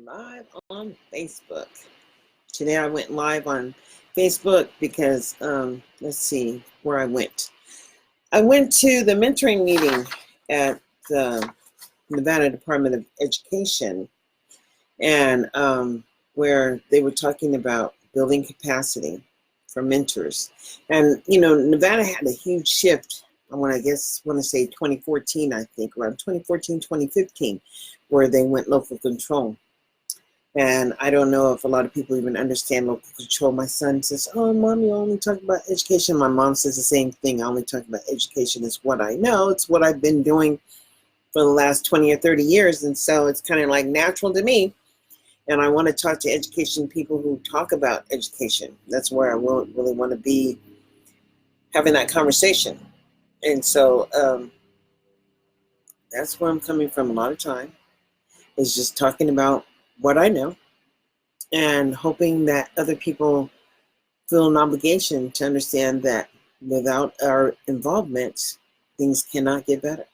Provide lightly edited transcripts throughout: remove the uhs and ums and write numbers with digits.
Live on Facebook. Today I went live on Facebook because, let's see where I went. I went to the mentoring meeting at the Nevada Department of Education, and where they were talking about building capacity for mentors. And, Nevada had a huge shift. I want to say 2014, I think, around 2014, 2015, where they went local control. And I don't know if a lot of people even understand local control. My son says, "Oh, Mom, you only talk about education." My mom says the same thing. I only talk about education. It's what I know. It's what I've been doing for the last 20 or 30 years. And so it's kind of like natural to me. And I want to talk to education people who talk about education. That's where I really want to be having that conversation. And so that's where I'm coming from a lot of time, is just talking about what I know and hoping that other people feel an obligation to understand that without our involvement, things cannot get better.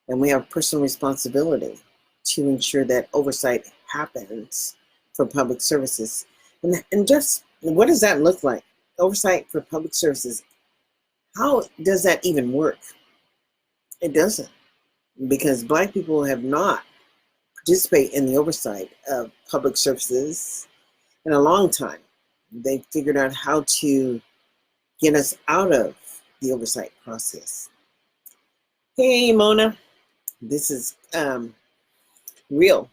And we have personal responsibility to ensure that oversight happens for public services. And just what does that look like? Oversight for public services. How does that even work? It doesn't, because Black people have not participate in the oversight of public services in a long time. They figured out how to get us out of the oversight process. Hey, Mona, this is real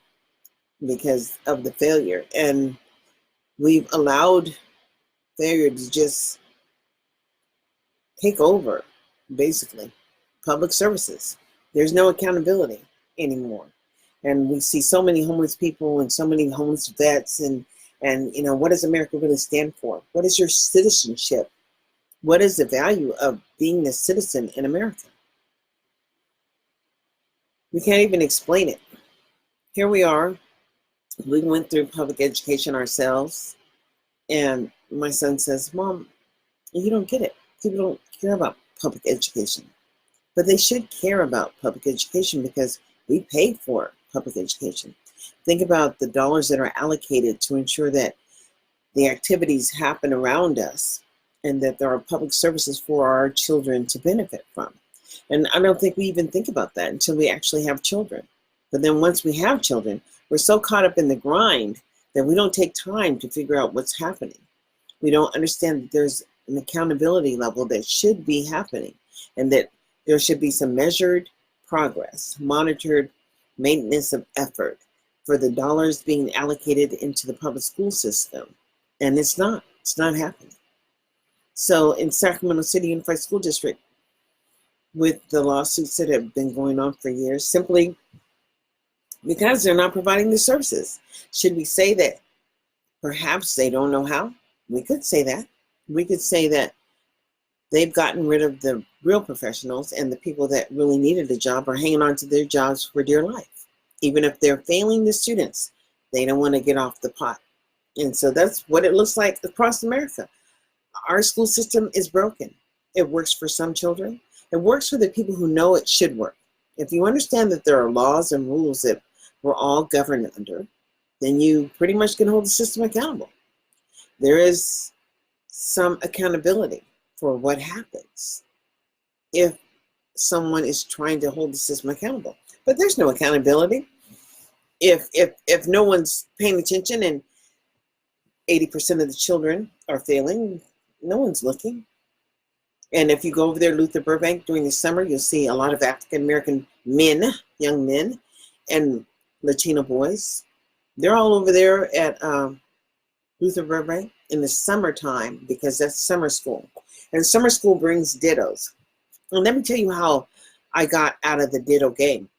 because of the failure. And we've allowed failure to just take over, basically, public services. There's no accountability anymore. And we see so many homeless people and so many homeless vets, and what does America really stand for? What is your citizenship? What is the value of being a citizen in America? We can't even explain it. Here we are. We went through public education ourselves, and my son says, "Mom, you don't get it. People don't care about public education." But they should care about public education because we pay for public education. Think about the dollars that are allocated to ensure that the activities happen around us and that there are public services for our children to benefit from. And I don't think we even think about that until we actually have children. But then once we have children, we're so caught up in the grind that we don't take time to figure out what's happening. We don't understand that there's an accountability level that should be happening, and that there should be some measured progress, monitored maintenance of effort for the dollars being allocated into the public school system. And it's not happening. So in Sacramento City Unified School District, with the lawsuits that have been going on for years, simply because they're not providing the services. Should we say that perhaps they don't know how? We could say that. We could say that they've gotten rid of the real professionals, and the people that really needed a job are hanging on to their jobs for dear life. Even if they're failing the students, they don't want to get off the pot. And so that's what it looks like across America. Our school system is broken. It works for some children. It works for the people who know it should work. If you understand that there are laws and rules that we're all governed under, then you pretty much can hold the system accountable. There is some accountability for what happens if someone is trying to hold the system accountable. But there's no accountability if no one's paying attention and 80% of the children are failing. No one's looking. And if you go over there, Luther Burbank, during the summer, you'll see a lot of African American men, young men, and Latino boys. They're all over there at Luther Burbank in the summertime, because that's summer school. And summer school brings dittos. And let me tell you how I got out of the ditto game,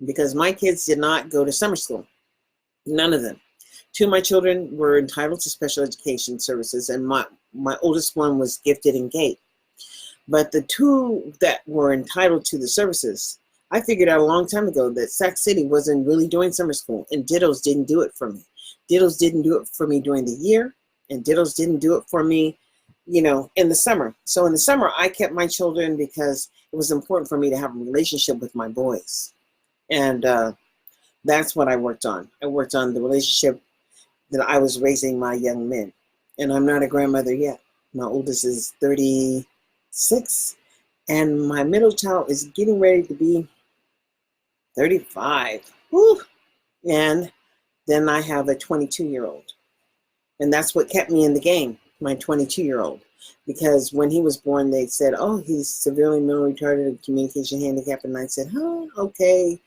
because my kids did not go to summer school. None of them. Two of my children were entitled to special education services, and my oldest one was gifted and gate. But the two that were entitled to the services, I figured out a long time ago that Sac City wasn't really doing summer school, and dittos didn't do it for me. Dittos didn't do it for me during the year, and dittos didn't do it for me, in the summer. So in the summer, I kept my children because it was important for me to have a relationship with my boys. And That's what I worked on. I worked on the relationship that I was raising my young men. And I'm not a grandmother yet. My oldest is 36, and my middle child is getting ready to be 35. Whew. And then I have a 22-year-old. And that's what kept me in the game, my 22-year-old. Because when he was born, they said, oh, he's severely mentally retarded and communication handicap. And I said, oh, okay.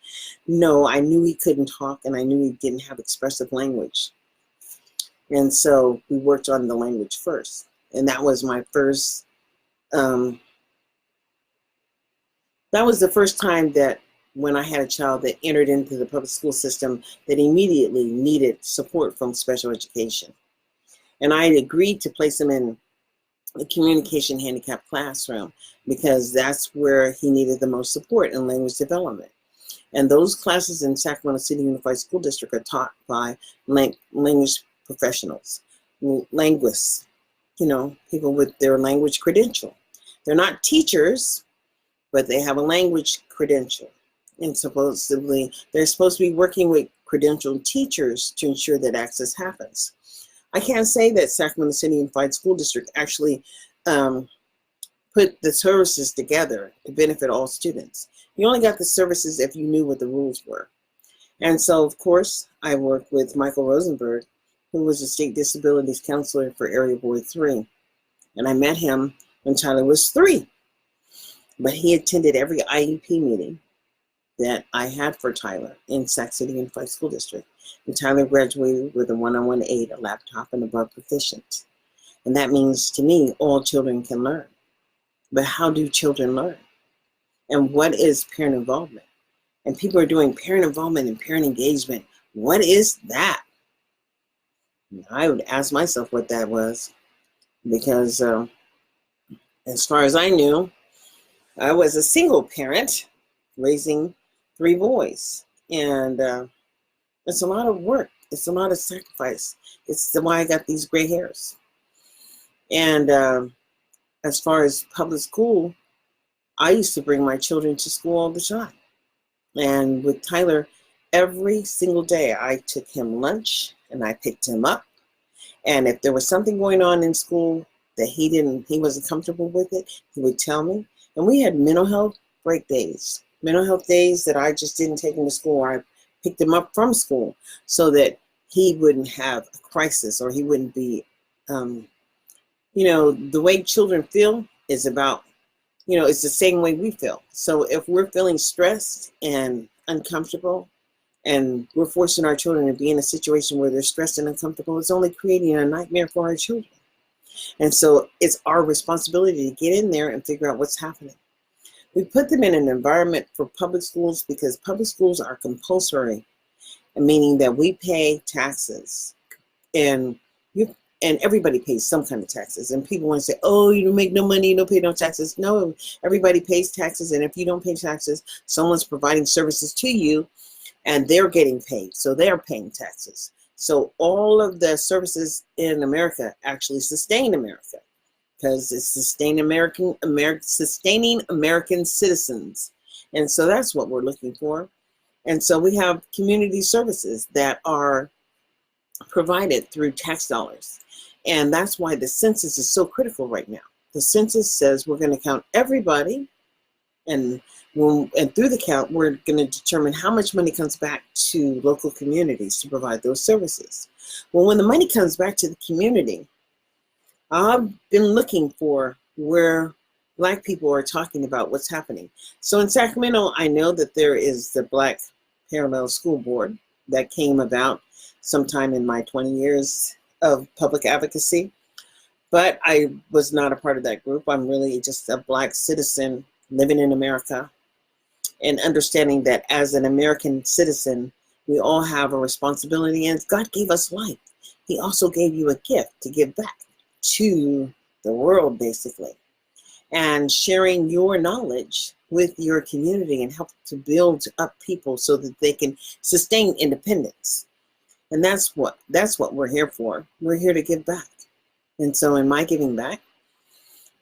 No, I knew he couldn't talk, and I knew he didn't have expressive language. And so we worked on the language first. And that was my first, that was the first time that when I had a child that entered into the public school system that immediately needed support from special education. And I agreed to place him in a communication handicap classroom because that's where he needed the most support in language development. And those classes in Sacramento City Unified School District are taught by language professionals, linguists, people with their language credential. They're not teachers, but they have a language credential. And supposedly, they're supposed to be working with credentialed teachers to ensure that access happens. I can't say that Sacramento City Unified School District actually put the services together to benefit all students. You only got the services if you knew what the rules were. And so, of course, I worked with Michael Rosenberg, who was a state disabilities counselor for Area Board 3. And I met him when Tyler was 3. But he attended every IEP meeting that I had for Tyler in Sac City Unified School District. And Tyler graduated with a 101 aid, a laptop, and above proficient. And that means, to me, all children can learn. But how do children learn? And what is parent involvement? And people are doing parent involvement and parent engagement. What is that? I would ask myself what that was, because as far as I knew, I was a single parent raising 3 boys. And it's a lot of work. It's a lot of sacrifice. It's why I got these gray hairs. And as far as public school, I used to bring my children to school all the time. And with Tyler, every single day I took him lunch and I picked him up. And if there was something going on in school that he wasn't comfortable with it, he would tell me. And we had mental health break days. Mental health days that I just didn't take him to school. I picked him up from school so that he wouldn't have a crisis, or he wouldn't be, the way children feel is about, it's the same way we feel. So if we're feeling stressed and uncomfortable, and we're forcing our children to be in a situation where they're stressed and uncomfortable, it's only creating a nightmare for our children. And so it's our responsibility to get in there and figure out what's happening. We put them in an environment for public schools because public schools are compulsory, meaning that we pay taxes, and everybody pays some kind of taxes. And people want to say, oh, you don't make no money, you don't pay no taxes. No, everybody pays taxes. And if you don't pay taxes, someone's providing services to you and they're getting paid. So they're paying taxes. So all of the services in America actually sustain America, because it's sustaining American citizens. And so that's what we're looking for. And so we have community services that are provided through tax dollars. And that's why the census is so critical right now. The census says we're going to count everybody, and through the count, we're going to determine how much money comes back to local communities to provide those services. Well, when the money comes back to the community, I've been looking for where Black people are talking about what's happening. So in Sacramento, I know that there is the Black Parallel School Board that came about sometime in my 20 years of public advocacy, but I was not a part of that group. I'm really just a Black citizen living in America, and understanding that as an American citizen, we all have a responsibility, and God gave us life. He also gave you a gift to give back to the world, basically, and sharing your knowledge with your community and help to build up people so that they can sustain independence. And that's what we're here for. We're here to give back. And so in my giving back,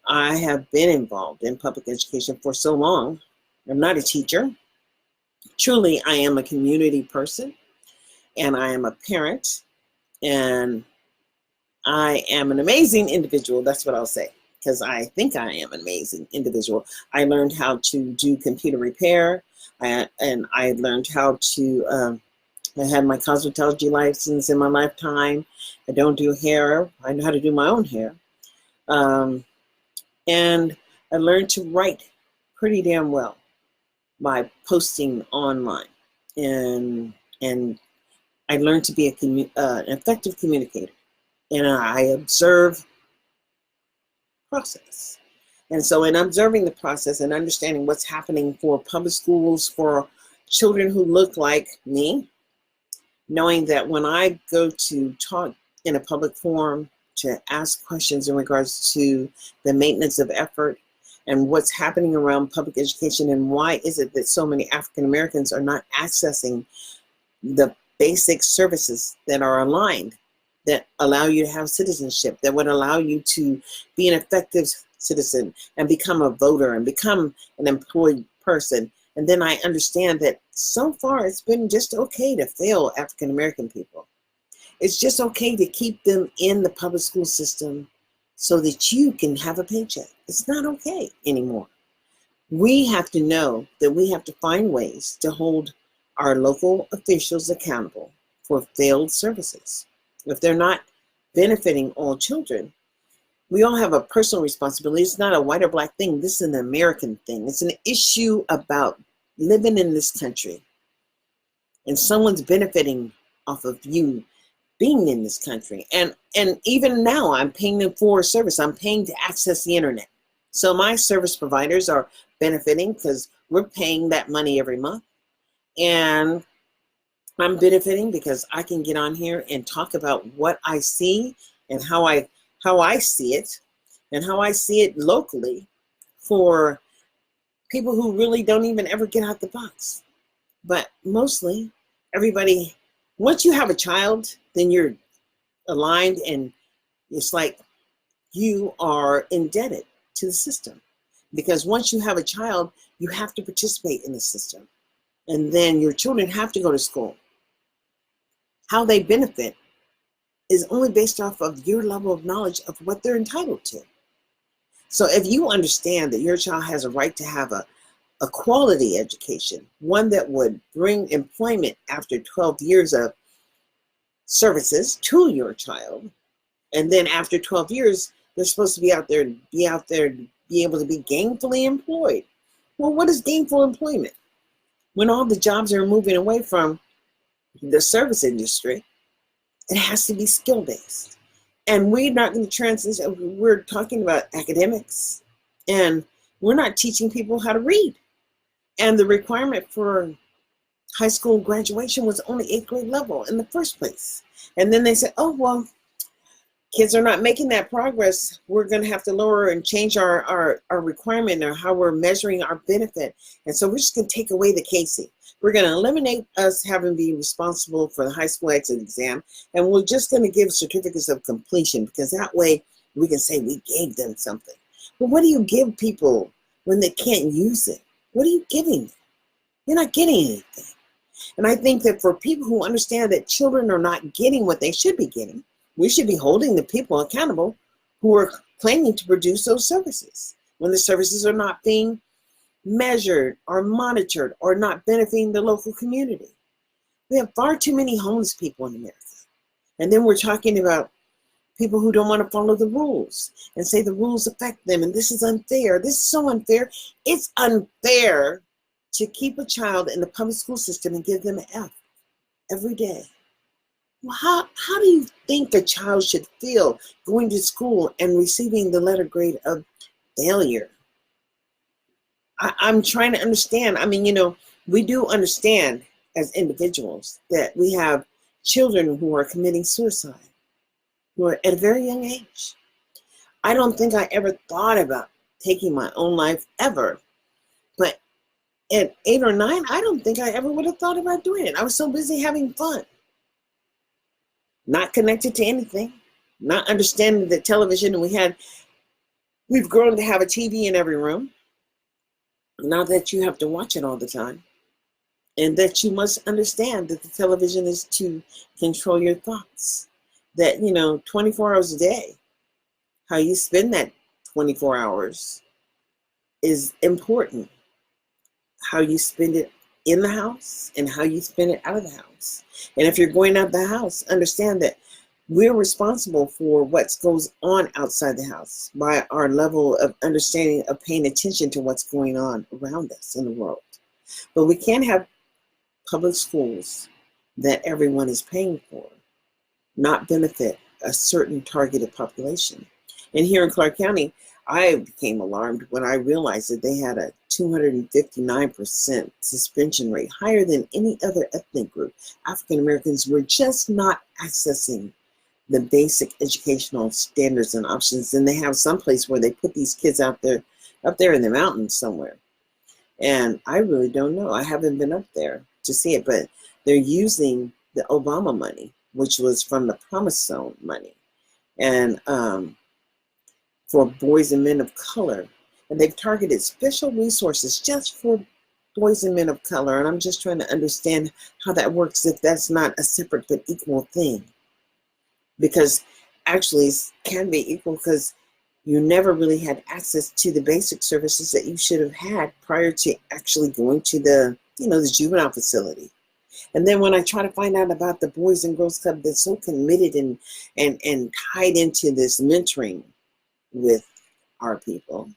I have been involved in public education for so long. I'm not a teacher. Truly, I am a community person, and I am a parent, and I am an amazing individual. That's what I'll say, because I think I am an amazing individual. I learned how to do computer repair, and I learned how to, I had my cosmetology license in my lifetime. I don't do hair. I know how to do my own hair. Um, and I learned to write pretty damn well by posting online. And I learned to be an effective communicator. And I observe process. And so in observing the process and understanding what's happening for public schools, for children who look like me, knowing that when I go to talk in a public forum to ask questions in regards to the maintenance of effort and what's happening around public education and why is it that so many African Americans are not accessing the basic services that are aligned, that allow you to have citizenship, that would allow you to be an effective citizen and become a voter and become an employed person. And then I understand that so far it's been just okay to fail African American people. It's just okay to keep them in the public school system so that you can have a paycheck. It's not okay anymore. We have to know that we have to find ways to hold our local officials accountable for failed services. If they're not benefiting all children, we all have a personal responsibility. It's not a white or black thing. This is an American thing. It's an issue about living in this country. And someone's benefiting off of you being in this country. And even now, I'm paying them for a service. I'm paying to access the internet. So my service providers are benefiting because we're paying that money every month. And I'm benefiting because I can get on here and talk about what I see and how I see it and how I see it locally for people who really don't even ever get out the box. But mostly everybody, once you have a child, then you're aligned and it's like you are indebted to the system. Because once you have a child, you have to participate in the system. And then your children have to go to school. How they benefit is only based off of your level of knowledge of what they're entitled to. So if you understand that your child has a right to have a quality education, one that would bring employment after 12 years of services to your child, and then after 12 years, they're supposed to be out there, be able to be gainfully employed. Well, what is gainful employment? When all the jobs are moving away from the service industry, it has to be skill-based. And we're not going to transition. We're talking about academics, and we're not teaching people how to read. And the requirement for high school graduation was only 8th grade level in the first place. And then they said, oh, well, kids are not making that progress. We're going to have to lower and change our requirement or how we're measuring our benefit. And so we're just going to take away the KC. We're going to eliminate us having to be responsible for the high school exit exam. And we're just going to give certificates of completion because that way we can say we gave them something. But what do you give people when they can't use it? What are you giving them? You're not getting anything. And I think that for people who understand that children are not getting what they should be getting, we should be holding the people accountable who are claiming to produce those services when the services are not being measured or monitored or not benefiting the local community. We have far too many homeless people in America. And then we're talking about people who don't want to follow the rules and say the rules affect them and this is unfair. This is so unfair. It's unfair to keep a child in the public school system and give them an F every day. Well, how do you think a child should feel going to school and receiving the letter grade of failure? I'm trying to understand. I mean, we do understand as individuals that we have children who are committing suicide, who are at a very young age. I don't think I ever thought about taking my own life ever. But at 8 or 9, I don't think I ever would have thought about doing it. I was so busy having fun. Not connected to anything, not understanding the television. And we've grown to have a TV in every room. Not that you have to watch it all the time. And that you must understand that the television is to control your thoughts. That, 24 hours a day, how you spend that 24 hours is important. How you spend it in the house and how you spend it out of the house. And if you're going out the house, understand that we're responsible for what goes on outside the house by our level of understanding of paying attention to what's going on around us in the world. But we can't have public schools that everyone is paying for not benefit a certain targeted population. And here in Clark County, I became alarmed when I realized that they had a 259% suspension rate, higher than any other ethnic group. African Americans were just not accessing the basic educational standards and options. And they have some place where they put these kids up there in the mountains somewhere. And I really don't know. I haven't been up there to see it, but they're using the Obama money, which was from the Promise Zone money, and for boys and men of color. And they've targeted special resources just for boys and men of color. And I'm just trying to understand how that works if that's not a separate but equal thing. Because actually it can be equal, because you never really had access to the basic services that you should have had prior to actually going to the juvenile facility. And then when I try to find out about the Boys and Girls Club that's so committed and tied into this mentoring with our people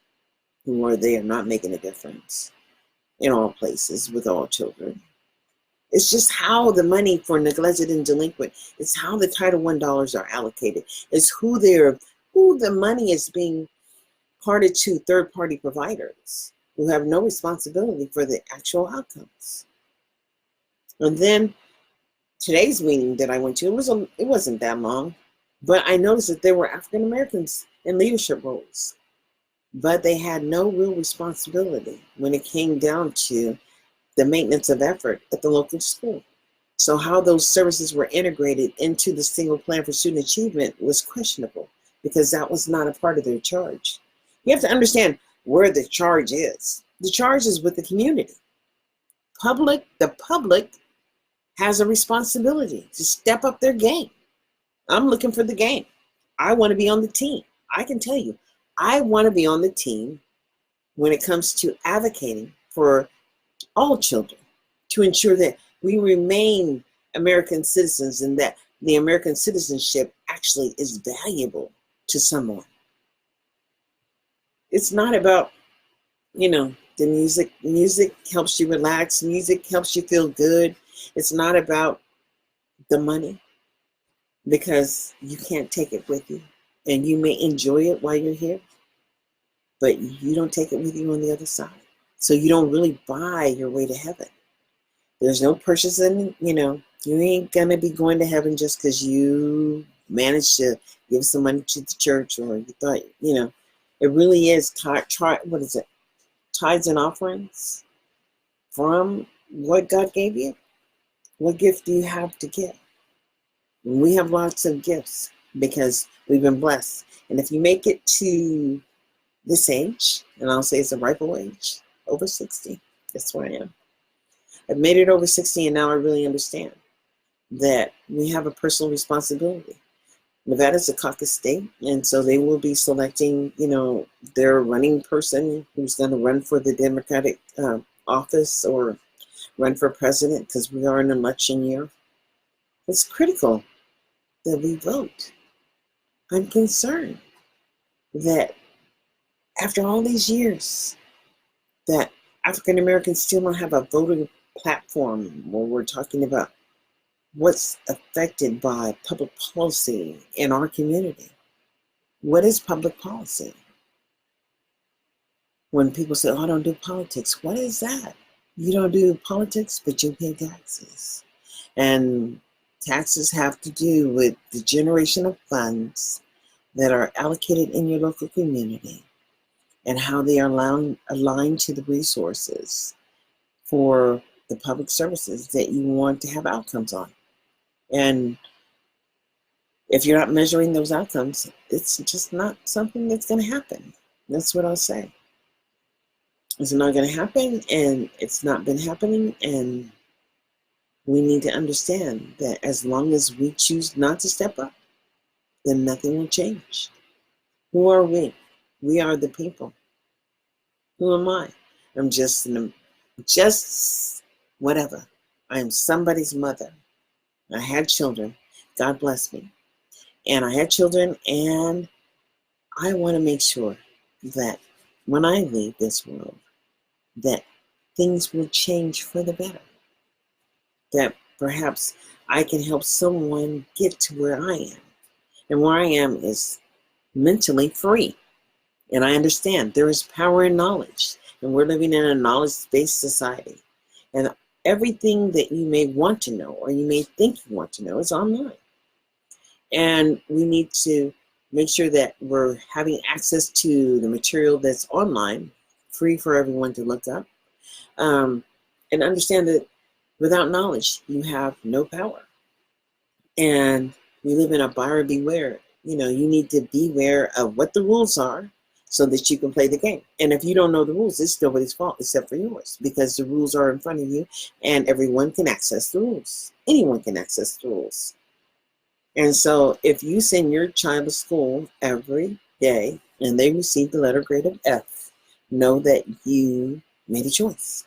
who are there not making a difference in all places with all children. It's just how the money for neglected and delinquent, it's how the Title I dollars are allocated. It's who the money is being parted to third-party providers who have no responsibility for the actual outcomes. And then today's meeting that I went to, it wasn't that long, but I noticed that there were African Americans in leadership roles, but they had no real responsibility when it came down to the maintenance of effort at the local school. So how those services were integrated into the single plan for student achievement was questionable, because that was not a part of their charge. You have to understand where the charge is. The charge is with the community. The public has a responsibility to step up their game. I'm looking for the game. I want to be on the team. I can tell you, I want to be on the team when it comes to advocating for all children, to ensure that we remain American citizens and that the American citizenship actually is valuable to someone. It's not about, the music. Music helps you relax. Music helps you feel good. It's not about the money, because you can't take it with you. And you may enjoy it while you're here, but you don't take it with you on the other side. So you don't really buy your way to heaven. There's no purchasing, you ain't going to be going to heaven just because you managed to give some money to the church, or you thought, it really is, tithes and offerings from what God gave you. What gift do you have to give? We have lots of gifts because we've been blessed. And if you make it to this age, and I'll say it's a ripe age, over 60, that's where I am. I've made it over 60, and now I really understand that we have a personal responsibility. Nevada's a caucus state, and so they will be selecting, their running person who's going to run for the Democratic office or run for president, because we are in an election year. It's critical that we vote. I'm concerned that after all these years, that African Americans still don't have a voting platform where we're talking about what's affected by public policy in our community. What is public policy? When people say, I don't do politics, what is that? You don't do politics, but you pay taxes. And taxes have to do with the generation of funds that are allocated in your local community and how they are aligned to the resources for the public services that you want to have outcomes on. And if you're not measuring those outcomes, it's just not something that's going to happen. That's what I'll say. It's not going to happen, and it's not been happening, and we need to understand that as long as we choose not to step up, then nothing will change. Who are we? We are the people. Who am I? I'm just whatever. I'm somebody's mother. I had children. God bless me. And I had children, and I want to make sure that when I leave this world, that things will change for the better. That perhaps I can help someone get to where I am. And where I am is mentally free. And I understand there is power in knowledge. And we're living in a knowledge-based society. And everything that you may want to know or you may think you want to know is online. And we need to make sure that we're having access to the material that's online, free for everyone to look up. And understand that without knowledge, you have no power. And we live in a buyer beware. You need to beware of what the rules are so that you can play the game. And if you don't know the rules, it's nobody's fault except for yours, because the rules are in front of you and everyone can access the rules. Anyone can access the rules. And so if you send your child to school every day and they receive the letter grade of F, know that you made a choice.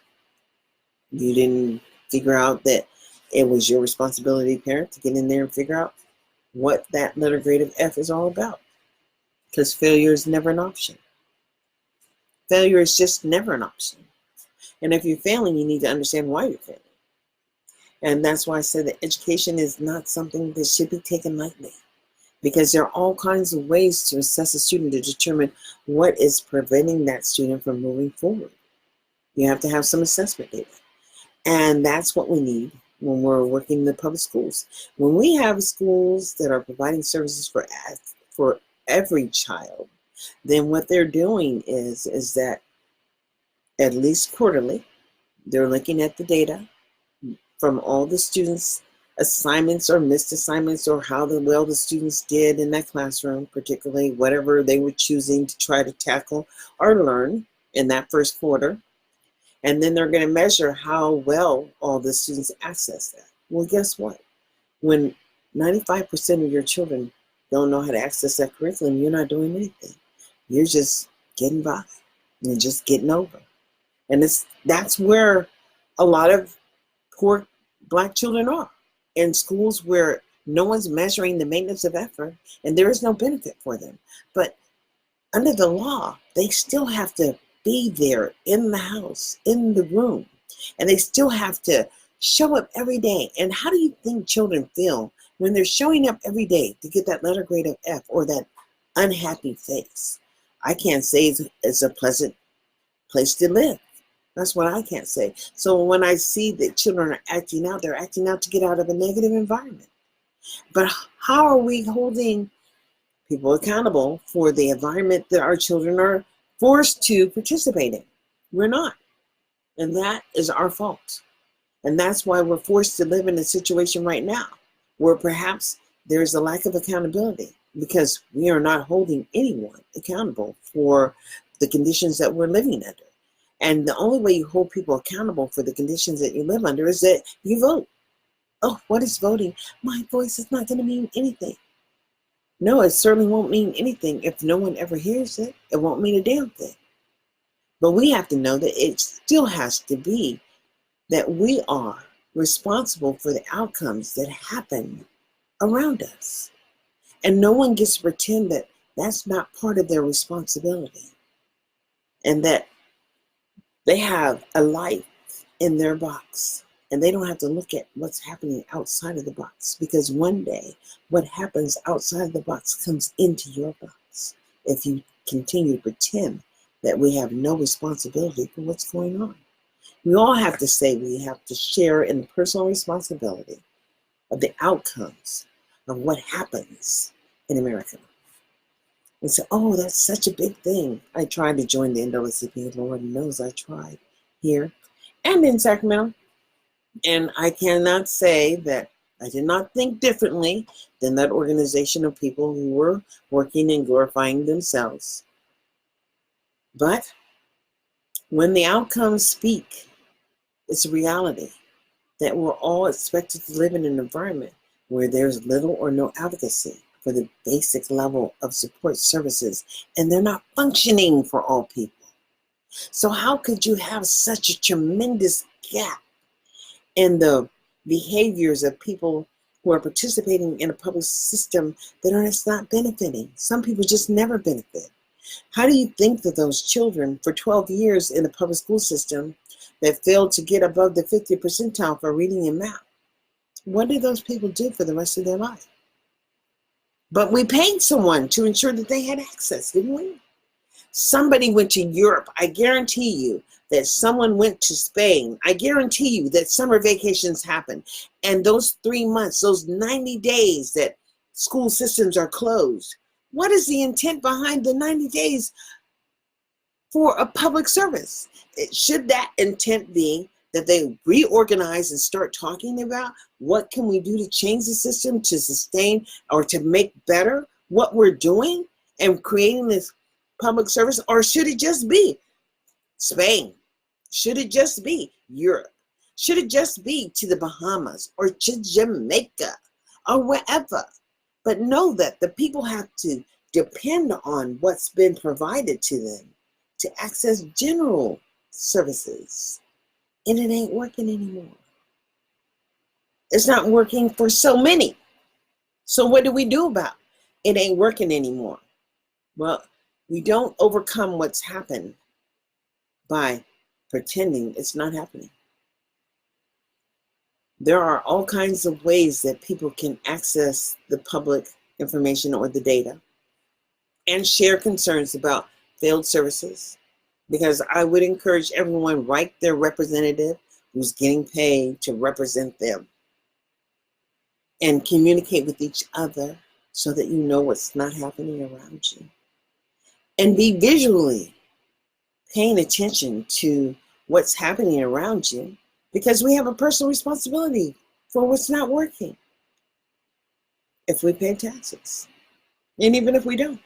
You didn't figure out that it was your responsibility, parent, to get in there and figure out what that letter grade of F is all about. Because failure is never an option. Failure is just never an option. And if you're failing, you need to understand why you're failing. And that's why I said that education is not something that should be taken lightly. Because there are all kinds of ways to assess a student to determine what is preventing that student from moving forward. You have to have some assessment data. And that's what we need when we're working in the public schools. When we have schools that are providing services for every child, then what they're doing is that at least quarterly, they're looking at the data from all the students' assignments or missed assignments, or how well the students did in that classroom, particularly whatever they were choosing to try to tackle or learn in that first quarter. And then they're going to measure how well all the students access that. Well, guess what? When 95% of your children don't know how to access that curriculum, you're not doing anything. You're just getting by. You're just getting over. And that's where a lot of poor Black children are, in schools where no one's measuring the maintenance of effort and there is no benefit for them. But under the law, they still have to be there in the house, in the room, and they still have to show up every day. And how do you think children feel when they're showing up every day to get that letter grade of F or that unhappy face? I can't say it's a pleasant place to live. That's what I can't say. So when I see that children are acting out, they're acting out to get out of a negative environment. But how are we holding people accountable for the environment that our children are forced to participate in? We're not. And that is our fault. And that's why we're forced to live in a situation right now where perhaps there's a lack of accountability, because we are not holding anyone accountable for the conditions that we're living under. And the only way you hold people accountable for the conditions that you live under is that you vote. Oh, what is voting? My voice is not going to mean anything. No, it certainly won't mean anything if no one ever hears it. It won't mean a damn thing. But we have to know that it still has to be that we are responsible for the outcomes that happen around us. And no one gets to pretend that that's not part of their responsibility, and that they have a life in their box and they don't have to look at what's happening outside of the box, because one day what happens outside of the box comes into your box if you continue to pretend that we have no responsibility for what's going on. We all have to say we have to share in the personal responsibility of the outcomes of what happens in America. And say, oh, that's such a big thing. I tried to join the NAACP. Lord knows I tried here and in Sacramento. And I cannot say that I did not think differently than that organization of people who were working and glorifying themselves. But when the outcomes speak, it's a reality. that we're all expected to live in an environment where there's little or no advocacy for the basic level of support services, and they're not functioning for all people. So how could you have such a tremendous gap in the behaviors of people who are participating in a public system that are just not benefiting? Some people just never benefit. How do you think that those children for 12 years in the public school system that failed to get above the 50th percentile for reading and math, what did those people do for the rest of their life? But we paid someone to ensure that they had access, didn't we? Somebody went to Europe. I guarantee you that someone went to Spain. I guarantee you that summer vacations happen. And those 3 months, those 90 days that school systems are closed, what is the intent behind the 90 days for a public service? Should that intent be that they reorganize and start talking about what can we do to change the system to sustain or to make better what we're doing and creating this public service? Or should it just be Spain? Should it just be Europe? Should it just be to the Bahamas or to Jamaica or wherever? But know that the people have to depend on what's been provided to them to access general services. And it ain't working anymore. It's not working for so many. So what do we do about it? It ain't working anymore. Well, we don't overcome what's happened by pretending it's not happening. There are all kinds of ways that people can access the public information or the data and share concerns about failed services, because I would encourage everyone write their representative who's getting paid to represent them and communicate with each other so that you know what's not happening around you. And be visually paying attention to what's happening around you, because we have a personal responsibility for what's not working if we pay taxes. And even if we don't,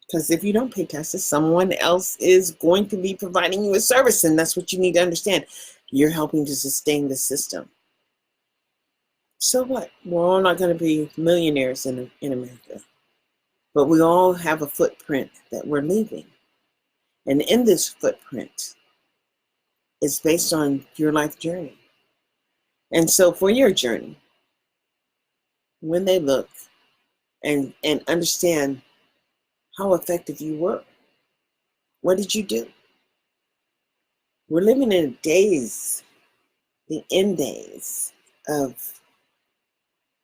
because if you don't pay taxes, someone else is going to be providing you a service, and that's what you need to understand. You're helping to sustain the system. So what? We're all not going to be millionaires in America, but we all have a footprint that we're leaving. And in this footprint, it's based on your life journey. And so for your journey, when they look and understand how effective you were, what did you do? We're living in days, the end days of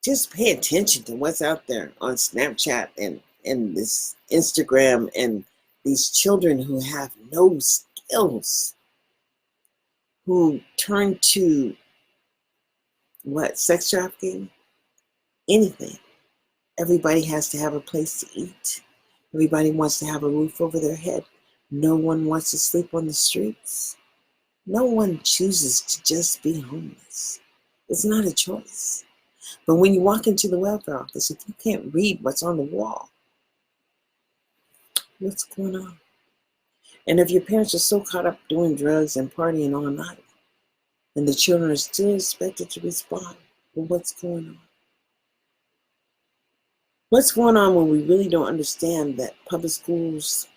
just pay attention to what's out there on Snapchat and this Instagram, and these children who have no skills, who turn to sex trafficking, anything. Everybody has to have a place to eat. Everybody wants to have a roof over their head. No one wants to sleep on the streets. No one chooses to just be homeless. It's not a choice. But when you walk into the welfare office, if you can't read what's on the wall, what's going on? And if your parents are so caught up doing drugs and partying all night, and the children are still expected to respond, well, what's going on? What's going on when we really don't understand that public schools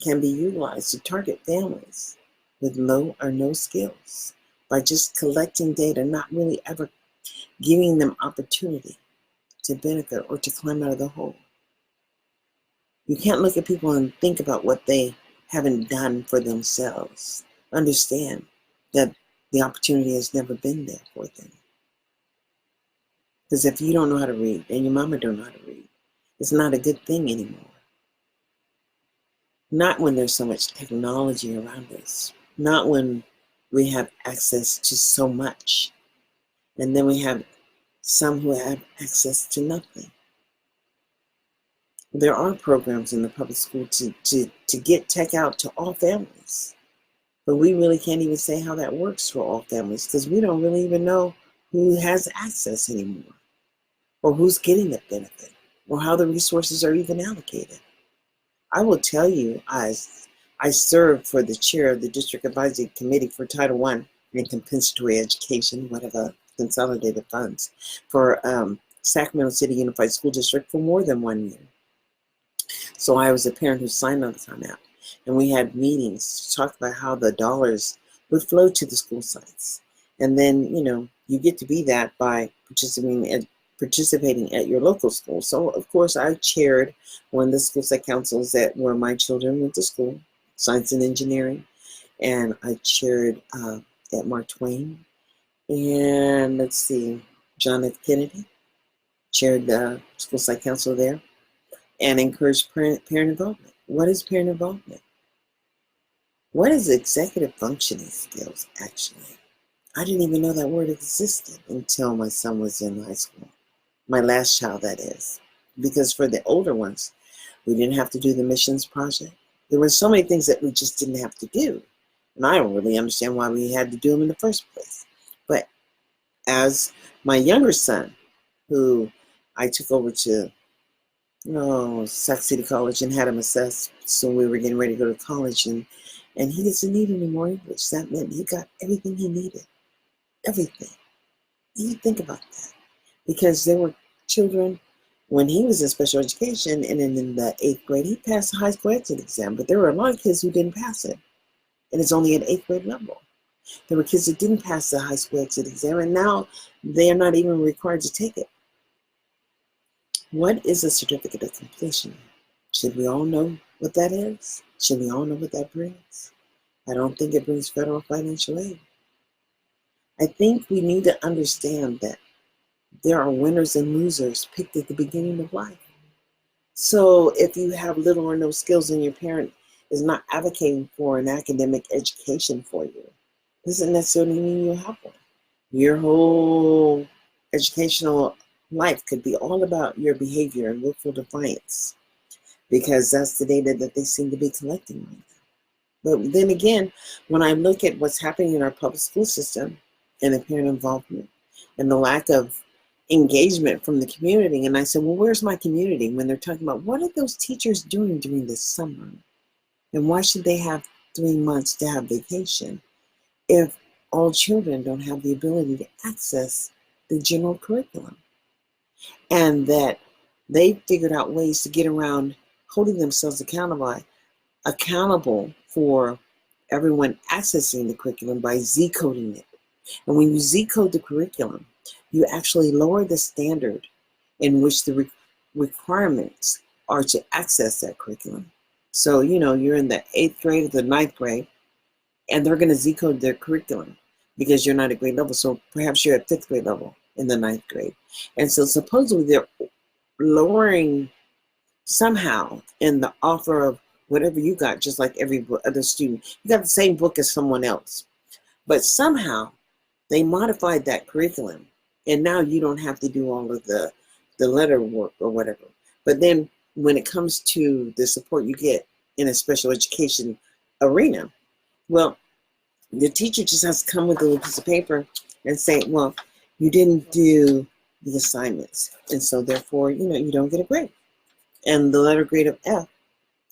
can be utilized to target families with low or no skills by just collecting data, not really ever giving them opportunity to benefit or to climb out of the hole? You can't look at people and think about what they haven't done for themselves. Understand that the opportunity has never been there for them. Because if you don't know how to read and your mama don't know how to read, it's not a good thing anymore. Not when there's so much technology around us. Not when we have access to so much. And then we have some who have access to nothing. There are programs in the public school to get tech out to all families. But we really can't even say how that works for all families, because we don't really even know who has access anymore, or who's getting the benefit, or how the resources are even allocated. I will tell you, I served for the chair of the District Advisory Committee for Title I and Compensatory Education, whatever. consolidated funds for Sacramento City Unified School District for more than 1 year. So I was a parent who signed on the timeout. And we had meetings to talk about how the dollars would flow to the school sites. And then, you get to be that by participating at your local school. So, of course, I chaired one of the school site councils that where my children went to school, science and engineering. And I chaired at Mark Twain. And let's see, John F. Kennedy, chaired the school site council there, and encouraged parent involvement. What is parent involvement? What is executive functioning skills, actually? I didn't even know that word existed until my son was in high school. My last child, that is. Because for the older ones, we didn't have to do the missions project. There were so many things that we just didn't have to do. And I don't really understand why we had to do them in the first place. But as my younger son, who I took over to Sac City College and had him assessed, so we were getting ready to go to college, and he doesn't need any more English. That meant he got everything he needed. Everything. You think about that. Because there were children, when he was in special education and in the 8th grade, he passed the high school exit exam, but there were a lot of kids who didn't pass it. And it's only at 8th grade level. There were kids that didn't pass the high school exit exam, and now they are not even required to take it. What is a certificate of completion? Should we all know what that is? Should we all know what that brings? I don't think it brings federal financial aid. I think we need to understand that there are winners and losers picked at the beginning of life. So if you have little or no skills and your parent is not advocating for an academic education for you, doesn't necessarily mean you have one. Your whole educational life could be all about your behavior and willful defiance, because that's the data that they seem to be collecting right now. But then again, when I look at what's happening in our public school system and the parent involvement and the lack of engagement from the community, and I said, well, where's my community when they're talking about what are those teachers doing during the summer? And why should they have 3 months to have vacation if all children don't have the ability to access the general curriculum? And that they figured out ways to get around holding themselves accountable for everyone accessing the curriculum by Z-coding it. And when you Z-code the curriculum, you actually lower the standard in which the requirements are to access that curriculum. So, you're in the 8th grade or the 9th grade, and they're going to Z-code their curriculum because you're not at grade level. So perhaps you're at 5th grade level in the 9th grade. And so supposedly they're lowering somehow in the offer of whatever you got, just like every other student. You got the same book as someone else. But somehow they modified that curriculum. And now you don't have to do all of the letter work or whatever. But then when it comes to the support you get in a special education arena, well, the teacher just has to come with a little piece of paper and say, well, you didn't do the assignments. And so therefore, you don't get a grade. And the letter grade of F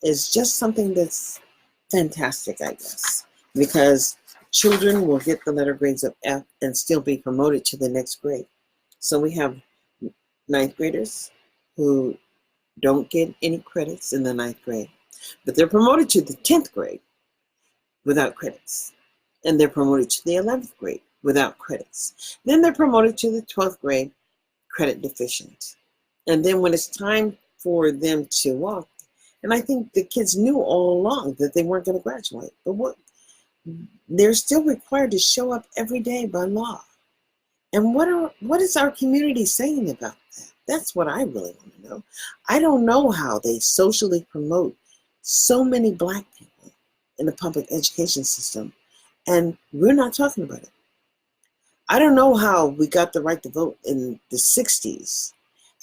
is just something that's fantastic, I guess, because children will get the letter grades of F and still be promoted to the next grade. So we have 9th graders who don't get any credits in the 9th grade, but they're promoted to the 10th grade without credits. And they're promoted to the 11th grade without credits. Then they're promoted to the 12th grade credit deficient. And then when it's time for them to walk, and I think the kids knew all along that they weren't going to graduate, but they're still required to show up every day by law. And what is our community saying about that? That's what I really want to know. I don't know how they socially promote so many Black people in the public education system, and we're not talking about it. I don't know how we got the right to vote in the 60s,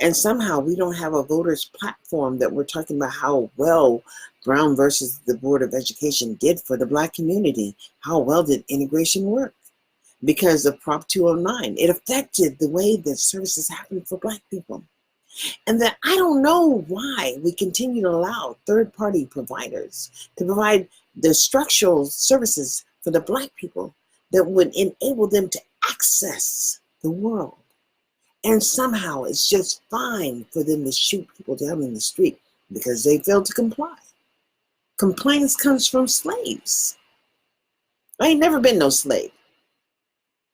and somehow we don't have a voters platform that we're talking about how well Brown versus the Board of Education did for the Black community. How well did integration work? Because of Prop 209, it affected the way that services happen for Black people. And that I don't know why we continue to allow third-party providers to provide the structural services for the Black people that would enable them to access the world. And somehow it's just fine for them to shoot people down in the street because they failed to comply. Compliance comes from slaves. I ain't never been no slave.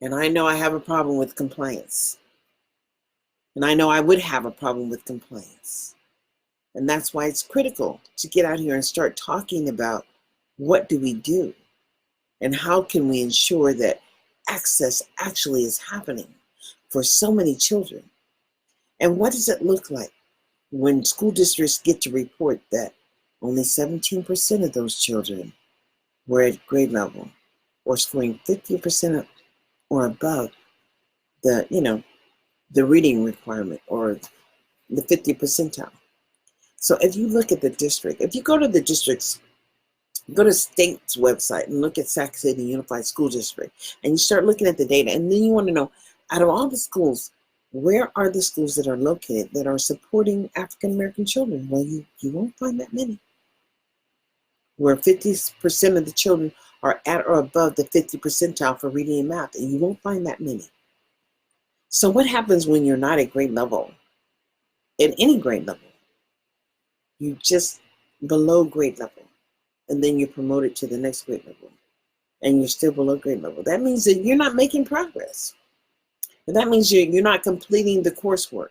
And I know I have a problem with compliance. And I know I would have a problem with compliance. And that's why it's critical to get out here and start talking about what do we do and how can we ensure that access actually is happening for so many children. And what does it look like when school districts get to report that only 17% of those children were at grade level or scoring 50% or above the reading requirement or the 50th percentile. So if you look at the district, if you go to the districts, go to state's website and look at Sac City Unified School District, and you start looking at the data, and then you want to know, out of all the schools, where are the schools that are located that are supporting African American children? Well, you won't find that many. Where 50% of the children are at or above the 50th percentile for reading and math, and you won't find that many. So what happens when you're not at grade level, at any grade level? You just below grade level, and then you're promoted to the next grade level, and you're still below grade level. That means that you're not making progress. And that means you're not completing the coursework.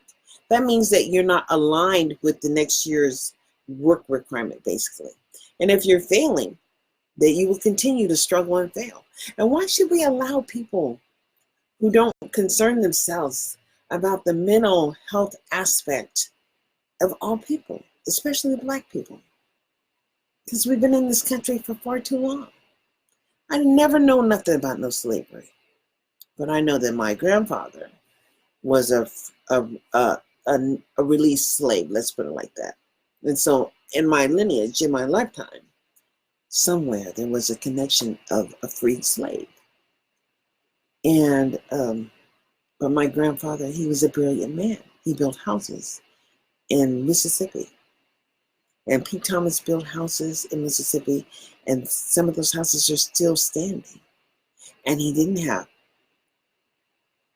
That means that you're not aligned with the next year's work requirement, basically. And if you're failing, that you will continue to struggle and fail. And why should we allow people who don't concern themselves about the mental health aspect of all people, especially Black people? Because we've been in this country for far too long. I never know nothing about no slavery, but I know that my grandfather was a released slave, let's put it like that. And so in my lineage, in my lifetime, somewhere there was a connection of a freed slave. And but my grandfather, he was a brilliant man. He built houses in Mississippi. And Pete Thomas built houses in Mississippi, and some of those houses are still standing. And he didn't have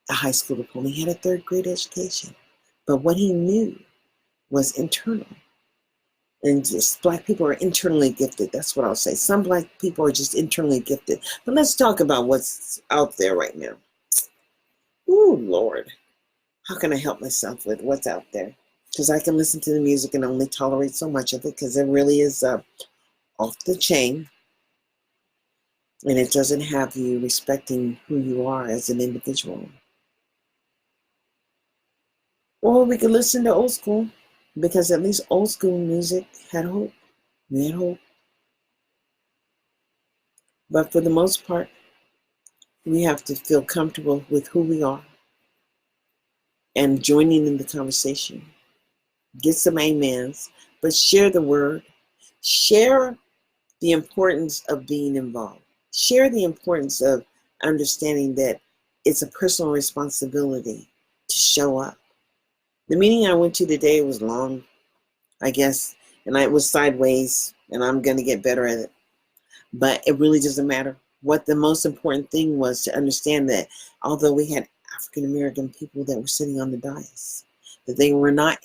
a high school diploma. He had a third grade education. But what he knew was internal. And just Black people are internally gifted. That's what I'll say. Some Black people are just internally gifted. But let's talk about what's out there right now. Ooh, Lord. How can I help myself with what's out there? Because I can listen to the music and only tolerate so much of it because it really is off the chain. And it doesn't have you respecting who you are as an individual. Or we could listen to old school, because at least old school music had hope. We had hope. But for the most part, we have to feel comfortable with who we are and joining in the conversation. Get some amens, but share the word. Share the importance of being involved. Share the importance of understanding that it's a personal responsibility to show up. The meeting I went to today was long, I guess, and it was sideways, and I'm going to get better at it. But it really doesn't matter. What the most important thing was to understand that although we had African American people that were sitting on the dais, that they were not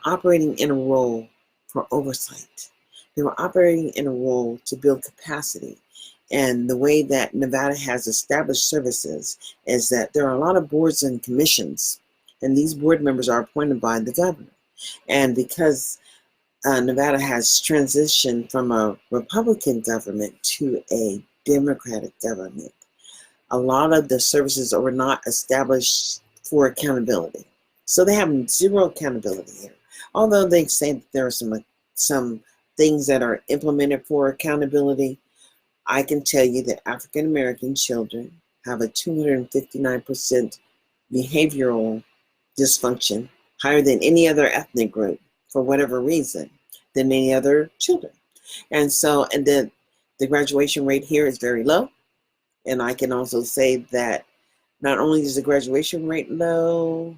operating in a role for oversight. They were operating in a role to build capacity. And the way that Nevada has established services is that there are a lot of boards and commissions, and these board members are appointed by the governor. And because Nevada has transitioned from a Republican government to a Democratic government, a lot of the services were not established for accountability. So they have zero accountability here. Although they say that there are some things that are implemented for accountability, I can tell you that African American children have a 259% behavioral dysfunction, higher than any other ethnic group for whatever reason, than any other children. And then the graduation rate here is very low. And I can also say that not only is the graduation rate low,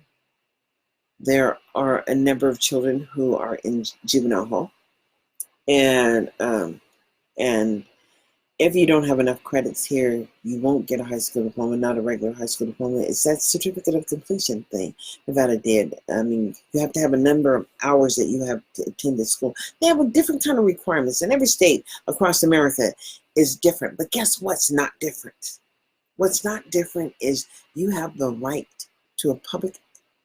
there are a number of children who are in juvenile hall. And If you don't have enough credits here, you won't get a high school diploma, not a regular high school diploma. It's that certificate of completion thing Nevada did. I mean, you have to have a number of hours that you have to attend the school. They have a different kind of requirements, and every state across America is different. But guess what's not different? What's not different is you have the right to a public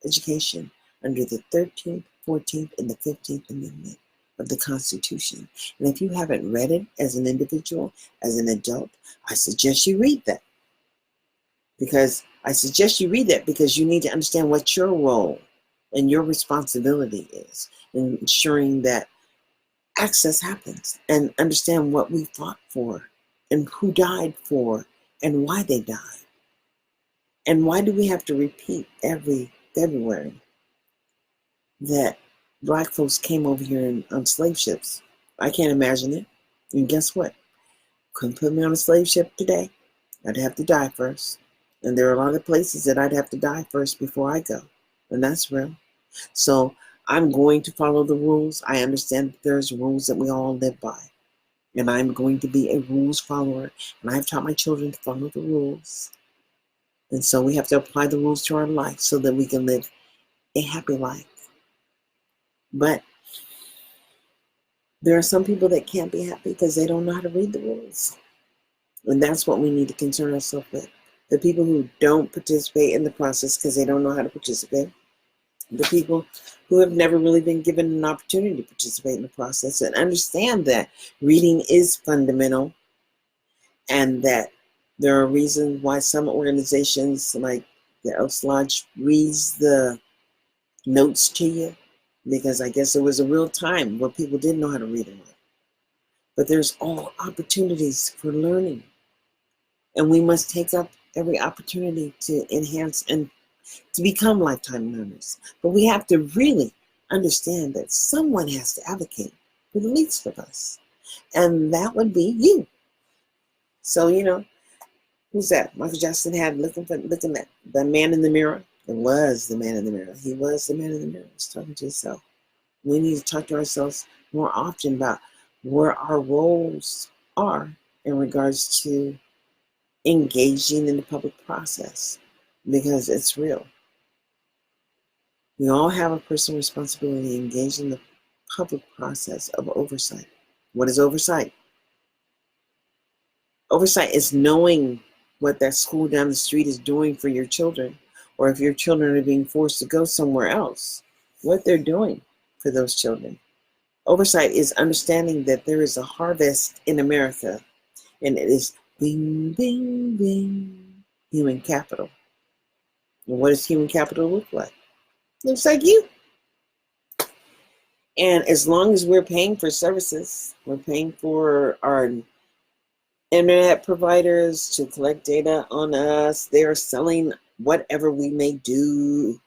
education under the 13th, 14th, and the 15th Amendment of the Constitution. And if you haven't read it as an individual, as an adult, I suggest you read that. Because you need to understand what your role and your responsibility is in ensuring that access happens, and understand what we fought for and who died for and why they died. And why do we have to repeat every February that Black folks came over here on slave ships? I can't imagine it. And guess what? Couldn't put me on a slave ship today. I'd have to die first. And there are a lot of places that I'd have to die first before I go. And that's real. So I'm going to follow the rules. I understand that there's rules that we all live by. And I'm going to be a rules follower. And I've taught my children to follow the rules. And so we have to apply the rules to our life so that we can live a happy life. But there are some people that can't be happy because they don't know how to read the rules. And that's what we need to concern ourselves with. The people who don't participate in the process because they don't know how to participate. The people who have never really been given an opportunity to participate in the process and understand that reading is fundamental, and that there are reasons why some organizations like the Elks Lodge reads the notes to you, because I guess there was a real time where people didn't know how to read and write. But there's all opportunities for learning, and we must take up every opportunity to enhance and to become lifetime learners. But we have to really understand that someone has to advocate for the least of us, and that would be you. So, who's that? Michael Jackson had looking at the man in the mirror. It was the man in the mirror. He was the man in the mirror. He's talking to himself. We need to talk to ourselves more often about where our roles are in regards to engaging in the public process, because it's real. We all have a personal responsibility to engage in the public process of oversight. What is oversight? Oversight is knowing what that school down the street is doing for your children, or if your children are being forced to go somewhere else, what they're doing for those children. Oversight is understanding that there is a harvest in America, and it is bing, bing, bing, human capital. And what does human capital look like? Looks like you. And as long as we're paying for services, we're paying for our internet providers to collect data on us. They are selling whatever we may do.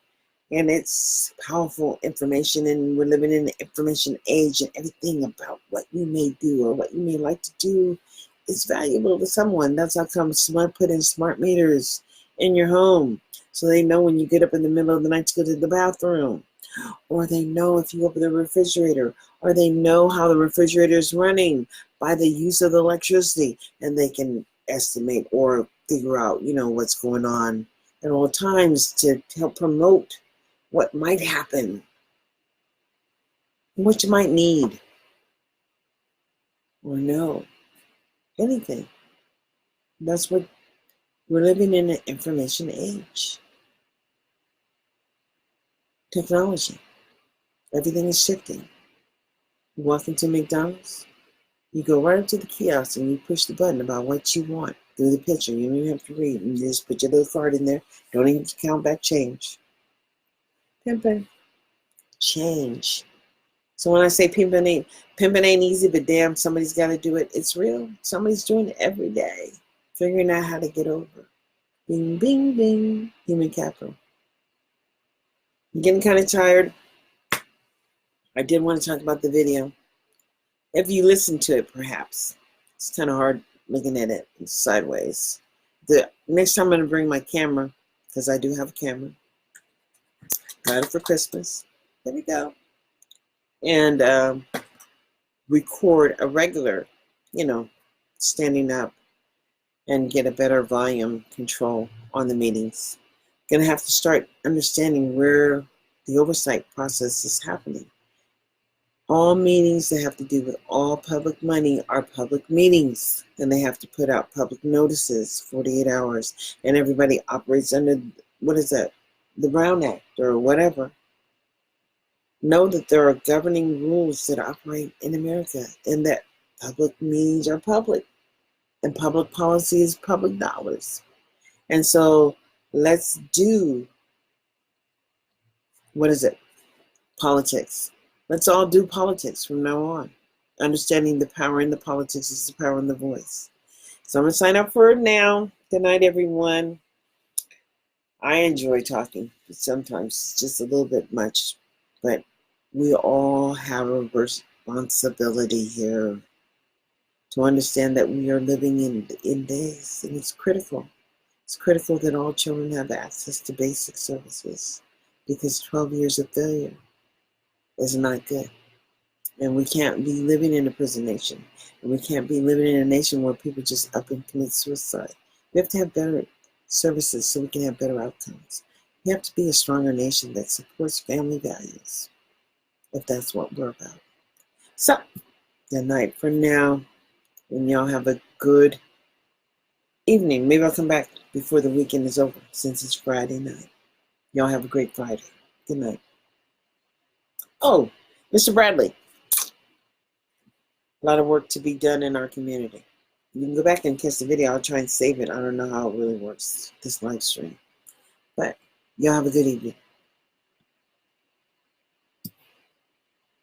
And it's powerful information, and we're living in the information age, and everything about what you may do or what you may like to do is valuable to someone. That's how come someone put in smart meters in your home, so they know when you get up in the middle of the night to go to the bathroom, or they know if you open the refrigerator, or they know how the refrigerator is running by the use of the electricity, and they can estimate or figure out, what's going on at all times to help promote what might happen, what you might need, or know, anything. That's what we're living in, an information age. Technology. Everything is shifting. You walk into McDonald's, you go right up to the kiosk and you push the button about what you want through the picture. You don't even have to read. You just put your little card in there. Don't even count back change. Pimping. Change. So when I say pimping ain't easy, but damn, somebody's got to do it. It's real. Somebody's doing it every day, figuring out how to get over. Bing, bing, bing. Human capital. I'm getting kind of tired. I did want to talk about the video. If you listen to it, perhaps. It's kind of hard looking at it sideways. The next time I'm going to bring my camera, because I do have a camera. Got it for Christmas. There we go. And record a regular, standing up and get a better volume control on the meetings. Going to have to start understanding where the oversight process is happening. All meetings that have to do with all public money are public meetings, and they have to put out public notices 48 hours, and everybody operates under, what is that, the Brown Act or whatever. Know that there are governing rules that operate in America, and that public meetings are public, and public policy is public dollars. And so let's do, what is it, politics. Let's all do politics from now on. Understanding the power in the politics is the power in the voice. So I'm going to sign up for it now. Good night, everyone. I enjoy talking, but sometimes it's just a little bit much. But we all have a responsibility here to understand that we are living in days, and it's critical. It's critical that all children have access to basic services, because 12 years of failure is not good. And we can't be living in a prison nation. And we can't be living in a nation where people just up and commit suicide. We have to have better services so we can have better outcomes. We have to be a stronger nation that supports family values, if that's what we're about. So, good night for now. And y'all have a good evening. Maybe I'll come back before the weekend is over, since it's Friday night. Y'all have a great Friday. Good night. Oh, Mr. Bradley. A lot of work to be done in our community. You can go back and catch the video. I'll try and save it. I don't know how it really works, this live stream. But y'all have a good evening.